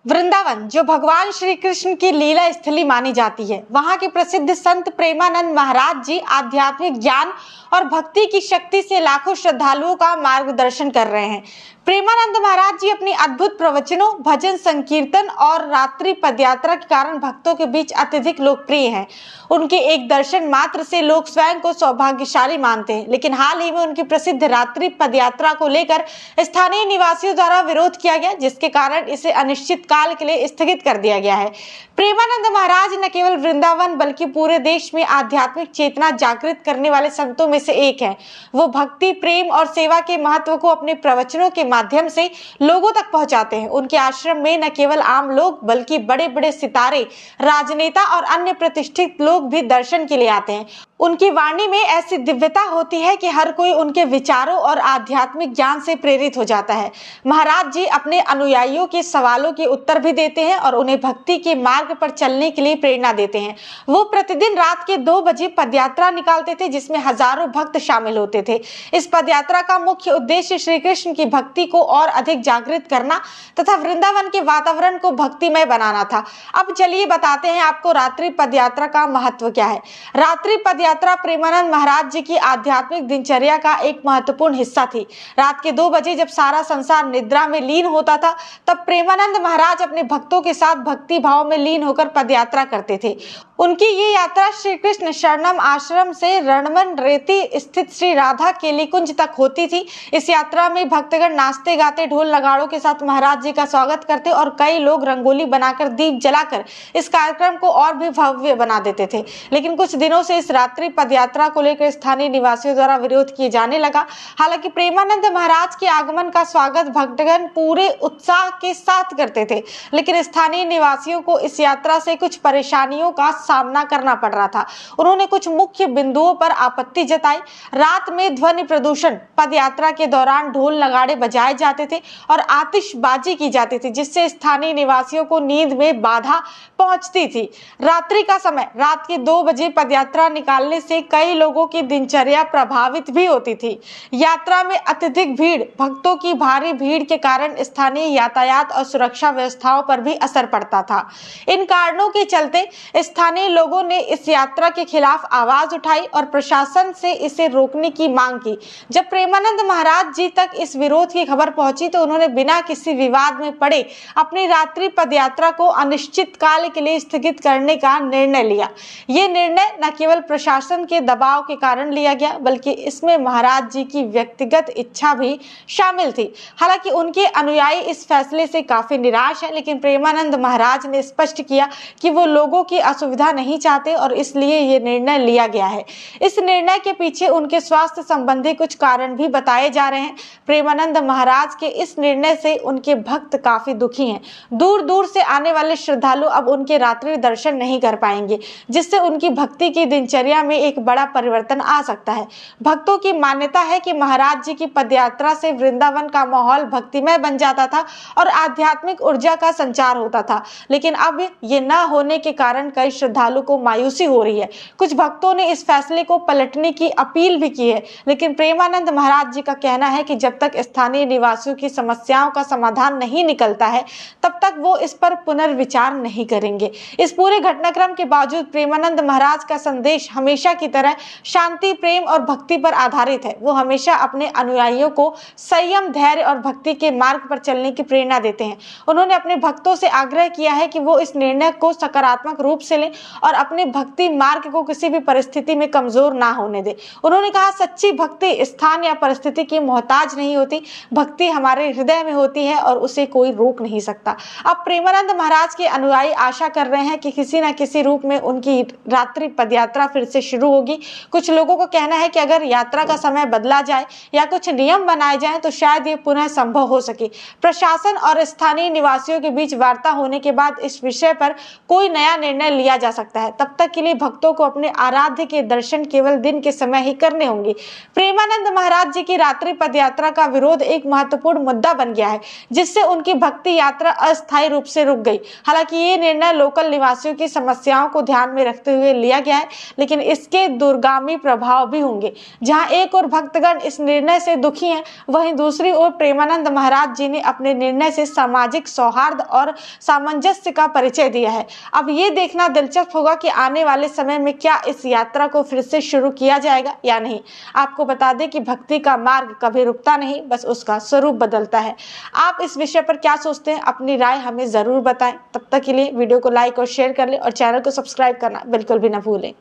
वृंदावन, जो भगवान श्री कृष्ण की लीला स्थली मानी जाती है, वहां के प्रसिद्ध संत प्रेमानंद महाराज जी आध्यात्मिक ज्ञान और भक्ति की शक्ति से लाखों श्रद्धालुओं का मार्गदर्शन कर रहे हैं। प्रेमानंद महाराज जी अपनी अद्भुत प्रवचनों, भजन संकीर्तन और रात्रि पदयात्रा के कारण भक्तों के बीच अत्यधिक लोकप्रिय हैं। उनके एक दर्शन मात्र से लोग स्वयं को सौभाग्यशाली मानते हैं, लेकिन हाल ही में उनकी प्रसिद्ध रात्रि पदयात्रा को लेकर स्थानीय निवासियों द्वारा विरोध किया गया, जिसके कारण इसे अनिश्चित काल के लिए स्थगित कर दिया गया है। प्रेमानंद महाराज न केवल वृंदावन बल्कि पूरे देश में आध्यात्मिक चेतना जागृत करने वाले संतों में से एक हैं। वो भक्ति, प्रेम और सेवा के महत्व को अपने प्रवचनों के माध्यम से लोगों तक पहुंचाते हैं। उनके आश्रम में न केवल आम लोग बल्कि बड़े बड़े सितारे, राजनेता और अन्य प्रतिष्ठित लोग भी दर्शन के लिए आते हैं। उनकी वाणी में ऐसी दिव्यता होती है कि हर कोई उनके विचारों और आध्यात्मिक ज्ञान से प्रेरित हो जाता है। महाराज जी अपने अनुयायियों के सवालों के उत्तर भी देते हैं और उन्हें भक्ति के मार्ग पर चलने के लिए प्रेरणा देते हैं। वो प्रतिदिन रात के 2 बजे पदयात्रा निकालते थे, जिसमें हजारों भक्त शामिल होते थे। इस पदयात्रा का मुख्य उद्देश्य श्री कृष्ण की भक्ति को और अधिक जागृत करना तथा वृंदावन के वातावरण को भक्तिमय बनाना था। अब चलिए बताते हैं आपको रात्रि पदयात्रा का महत्व क्या है। रात्रि यात्रा प्रेमानंद महाराज जी की आध्यात्मिक दिनचर्या का एक महत्वपूर्ण हिस्सा थी। रात के 2 बजे जब सारा संसार निद्रा में लीन होता था, तब प्रेमानंद महाराज अपने भक्तों के साथ भक्ति भाव में लीन होकर पदयात्रा करते थे। उनकी ये यात्रा श्री कृष्ण शरणम आश्रम से रणमन रेती स्थित श्री राधा केली कुंज तक होती थी। इस यात्रा में भक्तगण नाचते गाते ढोल नगाड़ों के साथ महाराज जी का स्वागत करते और कई लोग रंगोली बनाकर, दीप जलाकर इस कार्यक्रम को और भी भव्य बना देते थे। लेकिन कुछ दिनों से इस रात्रि पदयात्रा को लेकर स्थानीय निवासियों द्वारा विरोध किए जाने लगा। हालांकि प्रेमानंद महाराज के आगमन का स्वागत भक्तगण पूरे उत्साह के साथ करते थे, लेकिन स्थानीय निवासियों को इस यात्रा से कुछ परेशानियों का सामना करना पड़ रहा था। उन्होंने कुछ मुख्य बिंदुओं पर आपत्ति जताई। रात में ध्वनि प्रदूषण, पदयात्रा के दौरान ढोल नगाड़े बजाए जाते थे और आतिशबाजी की जाती थी, जिससे स्थानीय निवासियों को नींद में बाधा पहुंचती थी। रात्रि का समय, रात के 2 बजे पदयात्रा निकालने से कई लोगों की दिनचर्या प्रभावित भी होती थी। यात्रा में अत्यधिक भीड़, भक्तों की भारी भीड़ के कारण स्थानीय यातायात और सुरक्षा व्यवस्थाओं पर भी असर पड़ता था। इन कारणों के चलते स्थानीय लोगों ने इस यात्रा के खिलाफ आवाज उठाई और प्रशासन से इसे रोकने की मांग की। जब प्रेमानंद महाराज जी तक इस विरोध की खबर पहुंची तो उन्होंने बिना किसी विवाद में पड़े अपनी रात्रि पदयात्रा को अनिश्चित काल के लिए स्थगित करने का निर्णय लिया। ये निर्णय न केवल प्रशासन के दबाव के कारण लिया गया, बल्कि इसमें महाराज जी की व्यक्तिगत इच्छा भी शामिल थी। हालांकि उनके अनुयायी इस फैसले से काफी निराश है, लेकिन प्रेमानंद महाराज ने स्पष्ट किया कि वो लोगों की असुविधा नहीं चाहते और इसलिए ये निर्णय लिया गया है। इस निर्णय के पीछे उनके स्वास्थ्य संबंधी कुछ कारण भी बताए जा रहे हैं। प्रेमानंद महाराज के इस निर्णय से उनके भक्त काफी दुखी हैं। दूर दूर से आने वाले श्रद्धालु अब उनके रात्रि दर्शन नहीं कर पाएंगे, जिससे उनकी भक्ति की दिनचर्या में एक बड़ा परिवर्तन आ सकता है। भक्तों की मान्यता है कि महाराज जी की पदयात्रा से वृंदावन का माहौल भक्तिमय बन जाता था और आध्यात्मिक ऊर्जा का संचार होता था, लेकिन अब ये न होने के कारण कई श्रद्धालु को मायूसी हो रही है। कुछ भक्तों ने इस फैसले को पलटने की अपील भी की है, लेकिन प्रेमानंद महाराज जी का कहना है कि जब तक स्थानीय निवासियों की समस्याओं का समाधान नहीं निकलता है, तब तक वो इस पर पुनर्विचार नहीं करेंगे। इस पूरे घटनाक्रम के बावजूद प्रेमानंद महाराज का संदेश हमेशा की तरह शांति, प्रेम और भक्ति पर आधारित है। वो हमेशा अपने अनुयायियों को संयम, धैर्य और भक्ति के मार्ग पर चलने की प्रेरणा देते हैं। उन्होंने अपने भक्तों से आग्रह किया है कि वो इस निर्णय को सकारात्मक रूप से लें और अपने भक्ति मार्ग को किसी भी परिस्थिति में कमजोर ना होने दें। उन्होंने कहा, सच्ची भक्ति स्थान या परिस्थिति की मोहताज नहीं होती। भक्ति हमारे हृदय में होती है और उसे कोई रोक नहीं सकता। अब प्रेमानंद महाराज के अनुयायी आशा कर रहे हैं कि किसी न किसी रूप में उनकी रात्रि पदयात्रा फिर से शुरू होगी। कुछ लोगों को कहना है कि अगर यात्रा का समय बदला जाए या कुछ नियम बनाए जाएं तो शायद ये पुनः संभव हो सके। प्रशासन और स्थानीय निवासियों के बीच वार्ता होने के बाद इस विषय पर कोई नया निर्णय लिया जा जा सकता है। तब तक के लिए भक्तों को अपने आराध्य के दर्शन केवल दिन के समय ही करने होंगे। प्रेमानंद महाराज जी की रात्रि पदयात्रा का विरोध एक महत्वपूर्ण मुद्दा बन गया है, जिससे उनकी भक्ति यात्रा अस्थायी रूप से रुक गई। हालांकि ये निर्णय लोकल निवासियों की समस्याओं को ध्यान में रखते हुए लिया गया है, लेकिन इसके दूरगामी प्रभाव भी होंगे। जहां एक और भक्तगण इस निर्णय से दुखी हैं, वहीं दूसरी ओर प्रेमानंद महाराज जी ने अपने निर्णय से सामाजिक सौहार्द और सामंजस्य का परिचय दिया है। अब ये देखना दिलचस्प होगा कि आने वाले समय में क्या इस यात्रा को फिर से शुरू किया जाएगा या नहीं। आपको बता दें कि भक्ति का मार्ग कभी रुकता नहीं, बस उसका स्वरूप बदलता है। आप इस विषय पर क्या सोचते हैं, अपनी राय हमें जरूर बताएं। तब तक के लिए वीडियो को लाइक और शेयर कर लें और चैनल को सब्सक्राइब करना बिल्कुल भी ना भूलें।